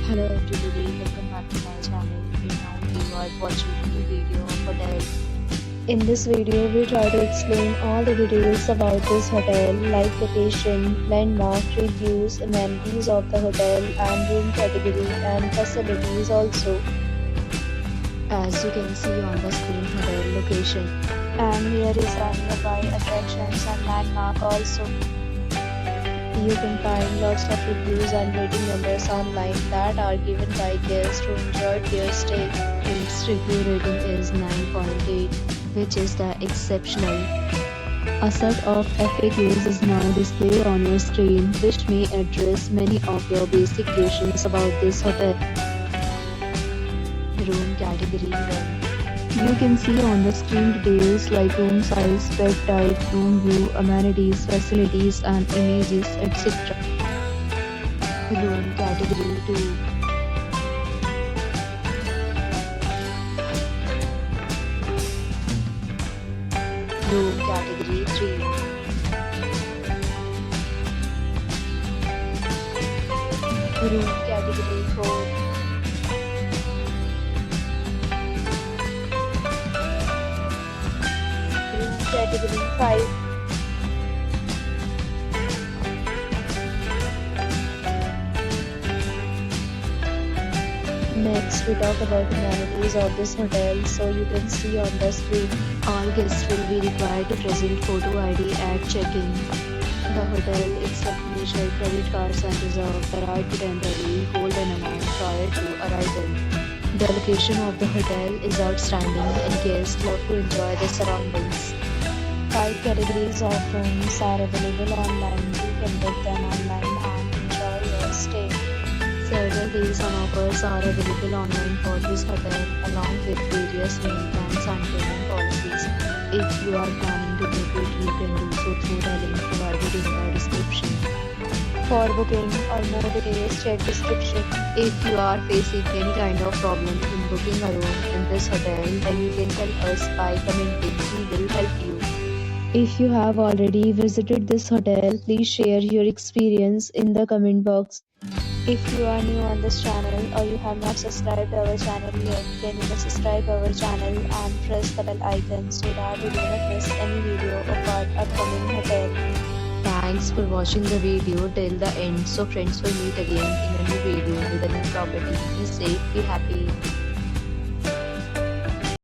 Hello everybody, welcome back to my channel. Now you are watching the video of hotel. In this video, we try to explain all the details about this hotel like location, landmark, reviews, amenities of the hotel and room category and facilities also. As you can see on the screen, hotel location. And here is our nearby attractions and landmark also. You can find lots of reviews and rating numbers online that are given by guests who enjoyed their stay. Its review rating is 9.8, which is the exceptional. A set of FAQs is now displayed on your screen, which may address many of your basic questions about this hotel. Room category 1. You can see on the screen details like room size, bed type, room view, amenities, facilities and images, etc. Room category 2. Room category 3. Room category 4. Category 5. Next, we talk about amenities of this hotel. So you can see on the screen, all guests will be required to present photo ID at check-in. The hotel accepts major credit cards and reserves the right to temporarily hold an amount prior to arrival. The location of the hotel is outstanding and guests love to enjoy the surroundings. 5 categories of rooms are available online. You can book them online and enjoy your stay. Several days on offers are available online for this hotel along with various meal plans and payment policies. If you are planning to book it, you can do so through the link provided in the description. For booking or more details, check description. If you are facing any kind of problem in booking a room in this hotel, then you can tell us by commenting. We will help you. If you have already visited this hotel, please share your experience in the comment box. If you are new on this channel or you have not subscribed our channel yet, then you can subscribe our channel and press the bell icon so that you do not miss any video of our upcoming hotel. Thanks for watching the video till the end. So friends, will meet again in a new video with a new property. Be safe, be happy.